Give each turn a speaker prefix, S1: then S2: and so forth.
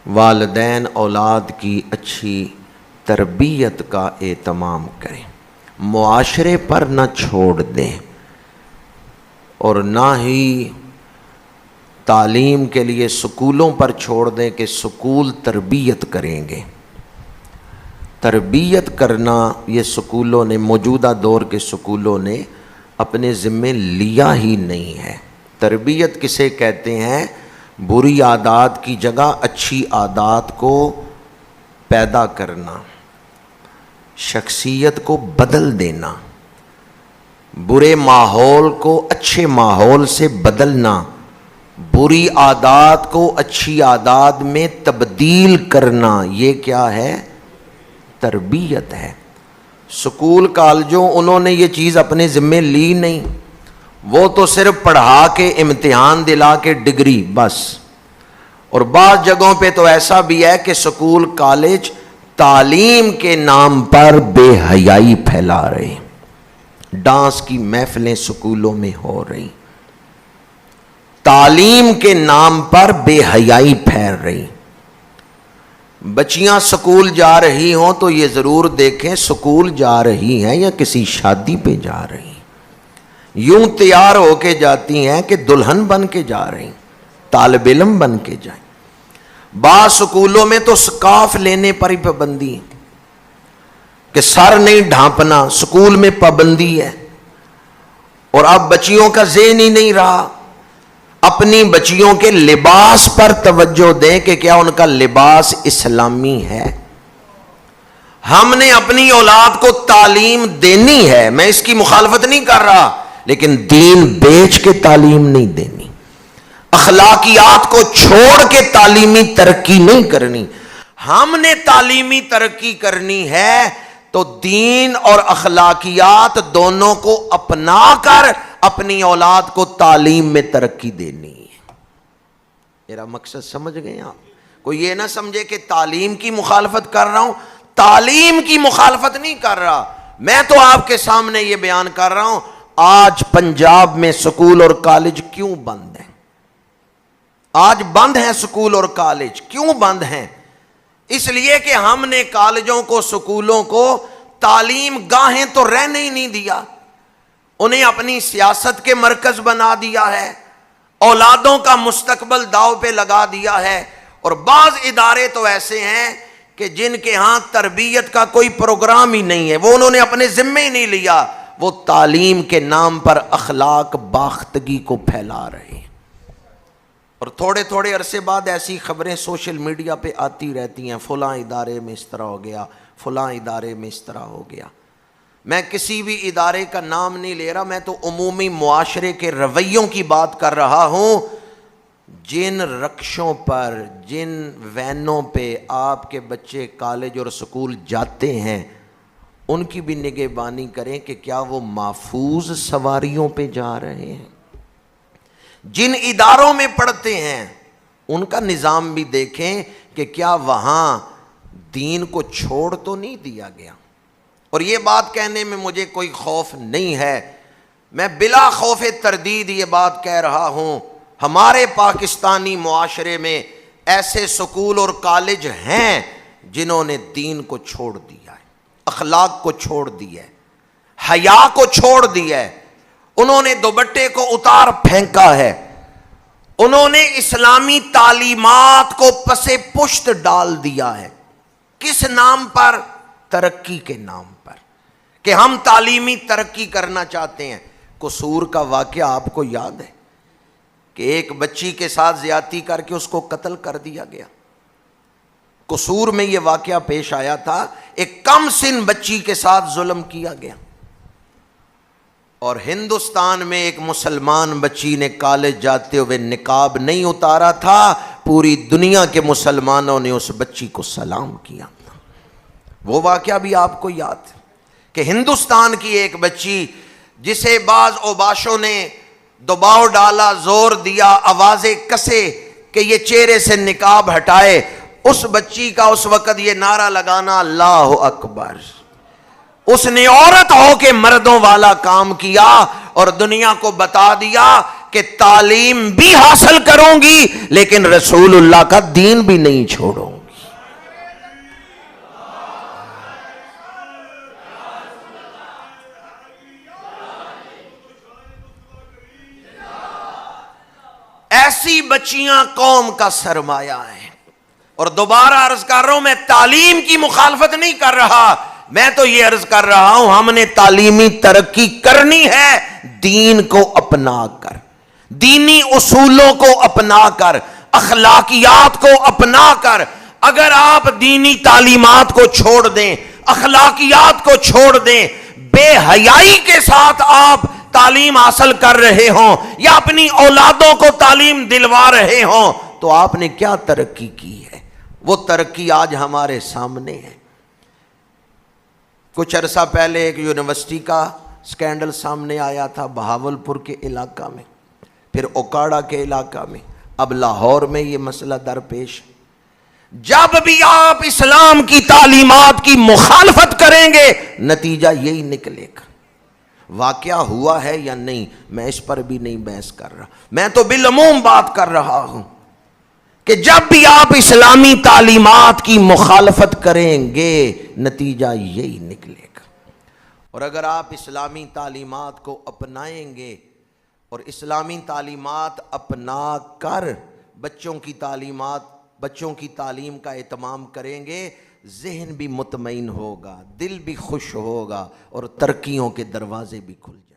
S1: والدین اولاد کی اچھی تربیت کا اہتمام کریں، معاشرے پر نہ چھوڑ دیں، اور نہ ہی تعلیم کے لیے سکولوں پر چھوڑ دیں کہ سکول تربیت کریں گے۔ تربیت کرنا یہ سکولوں نے، موجودہ دور کے سکولوں نے اپنے ذمے لیا ہی نہیں ہے۔ تربیت کسے کہتے ہیں؟ بری عادات کی جگہ اچھی عادات کو پیدا کرنا، شخصیت کو بدل دینا، برے ماحول کو اچھے ماحول سے بدلنا، بری عادات کو اچھی عادات میں تبدیل کرنا، یہ کیا ہے؟ تربیت ہے۔ سکول کالجوں انہوں نے یہ چیز اپنے ذمے لی نہیں، وہ تو صرف پڑھا کے امتحان دلا کے ڈگری بس۔ اور بعض جگہوں پہ تو ایسا بھی ہے کہ سکول کالج تعلیم کے نام پر بے حیائی پھیلا رہے، ڈانس کی محفلیں سکولوں میں ہو رہی، تعلیم کے نام پر بے حیائی پھیل رہی۔ بچیاں سکول جا رہی ہوں تو یہ ضرور دیکھیں سکول جا رہی ہیں یا کسی شادی پہ جا رہی ہیں۔ یوں تیار ہو کے جاتی ہیں کہ دلہن بن کے جا رہی، طالب علم بن کے جائیں۔ بعض سکولوں میں تو سکارف لینے پر ہی پابندی ہے کہ سر نہیں ڈھانپنا، سکول میں پابندی ہے۔ اور اب بچیوں کا ذہن ہی نہیں رہا، اپنی بچیوں کے لباس پر توجہ دیں کہ کیا ان کا لباس اسلامی ہے۔ ہم نے اپنی اولاد کو تعلیم دینی ہے، میں اس کی مخالفت نہیں کر رہا، لیکن دین بیچ کے تعلیم نہیں دینی، اخلاقیات کو چھوڑ کے تعلیمی ترقی نہیں کرنی۔ ہم نے تعلیمی ترقی کرنی ہے تو دین اور اخلاقیات دونوں کو اپنا کر اپنی اولاد کو تعلیم میں ترقی دینی ہے۔ میرا مقصد سمجھ گئے آپ؟ کوئی یہ نہ سمجھے کہ تعلیم کی مخالفت کر رہا ہوں، تعلیم کی مخالفت نہیں کر رہا، میں تو آپ کے سامنے یہ بیان کر رہا ہوں آج پنجاب میں سکول اور کالج کیوں بند ہیں۔ آج بند ہیں سکول اور کالج، کیوں بند ہیں؟ اس لیے کہ ہم نے کالجوں کو، سکولوں کو تعلیم گاہیں تو رہنے ہی نہیں دیا، انہیں اپنی سیاست کے مرکز بنا دیا ہے، اولادوں کا مستقبل داؤ پہ لگا دیا ہے۔ اور بعض ادارے تو ایسے ہیں کہ جن کے ہاں تربیت کا کوئی پروگرام ہی نہیں ہے، وہ انہوں نے اپنے ذمے ہی نہیں لیا، وہ تعلیم کے نام پر اخلاق باختگی کو پھیلا رہے ہیں۔ اور تھوڑے تھوڑے عرصے بعد ایسی خبریں سوشل میڈیا پہ آتی رہتی ہیں، فلاں ادارے میں اس طرح ہو گیا، فلاں ادارے میں اس طرح ہو گیا۔ میں کسی بھی ادارے کا نام نہیں لے رہا، میں تو عمومی معاشرے کے رویوں کی بات کر رہا ہوں۔ جن رکشوں پر، جن وینوں پہ آپ کے بچے کالج اور سکول جاتے ہیں، ان کی بھی نگہبانی کریں کہ کیا وہ محفوظ سواریوں پہ جا رہے ہیں۔ جن اداروں میں پڑھتے ہیں ان کا نظام بھی دیکھیں کہ کیا وہاں دین کو چھوڑ تو نہیں دیا گیا۔ اور یہ بات کہنے میں مجھے کوئی خوف نہیں ہے، میں بلا خوف تردید یہ بات کہہ رہا ہوں، ہمارے پاکستانی معاشرے میں ایسے سکول اور کالج ہیں جنہوں نے دین کو چھوڑ دیا ہے، اخلاق کو چھوڑ دیا ہے، حیا کو چھوڑ دیا ہے، انہوں نے دوپٹے کو اتار پھینکا ہے، انہوں نے اسلامی تعلیمات کو پسے پشت ڈال دیا ہے۔ کس نام پر؟ ترقی کے نام پر، کہ ہم تعلیمی ترقی کرنا چاہتے ہیں۔ قصور کا واقعہ آپ کو یاد ہے کہ ایک بچی کے ساتھ زیادتی کر کے اس کو قتل کر دیا گیا۔ قصور میں یہ واقعہ پیش آیا تھا، ایک کم سن بچی کے ساتھ ظلم کیا گیا، اور ہندوستان میں ایک مسلمان بچی نے کالج جاتے ہوئے نقاب نہیں اتارا تھا، پوری دنیا کے مسلمانوں نے اس بچی کو سلام کیا۔ وہ واقعہ بھی آپ کو یاد ہے کہ ہندوستان کی ایک بچی جسے بعض اوباشوں نے دباؤ ڈالا، زور دیا، آوازیں کسے کہ یہ چہرے سے نقاب ہٹائے، اس بچی کا اس وقت یہ نعرہ لگانا اللہ اکبر، اس نے عورت ہو کے مردوں والا کام کیا اور دنیا کو بتا دیا کہ کہ تعلیم بھی حاصل کروں گی لیکن رسول اللہ کا دین بھی نہیں چھوڑوں گی۔ ایسی بچیاں قوم کا سرمایہ ہیں۔ اور دوبارہ عرض کر رہا ہوں، میں تعلیم کی مخالفت نہیں کر رہا، میں تو یہ عرض کر رہا ہوں ہم نے تعلیمی ترقی کرنی ہے دین کو اپنا کر، دینی اصولوں کو اپنا کر، اخلاقیات کو اپنا کر۔ اگر آپ دینی تعلیمات کو چھوڑ دیں، اخلاقیات کو چھوڑ دیں، بے حیائی کے ساتھ آپ تعلیم حاصل کر رہے ہوں یا اپنی اولادوں کو تعلیم دلوا رہے ہوں تو آپ نے کیا ترقی کی ہے؟ وہ ترقی آج ہمارے سامنے ہے۔ کچھ عرصہ پہلے ایک یونیورسٹی کا سکینڈل سامنے آیا تھا بہاولپور کے علاقہ میں، پھر اوکاڑا کے علاقہ میں، اب لاہور میں یہ مسئلہ درپیش ہے۔ جب بھی آپ اسلام کی تعلیمات کی مخالفت کریں گے نتیجہ یہی نکلے گا۔ واقعہ ہوا ہے یا نہیں میں اس پر بھی نہیں بحث کر رہا، میں تو بالعموم بات کر رہا ہوں کہ جب بھی آپ اسلامی تعلیمات کی مخالفت کریں گے نتیجہ یہی نکلے گا۔ اور اگر آپ اسلامی تعلیمات کو اپنائیں گے اور اسلامی تعلیمات اپنا کر بچوں کی تعلیم کا اہتمام کریں گے، ذہن بھی مطمئن ہوگا، دل بھی خوش ہوگا اور ترقیوں کے دروازے بھی کھل جائیں گے۔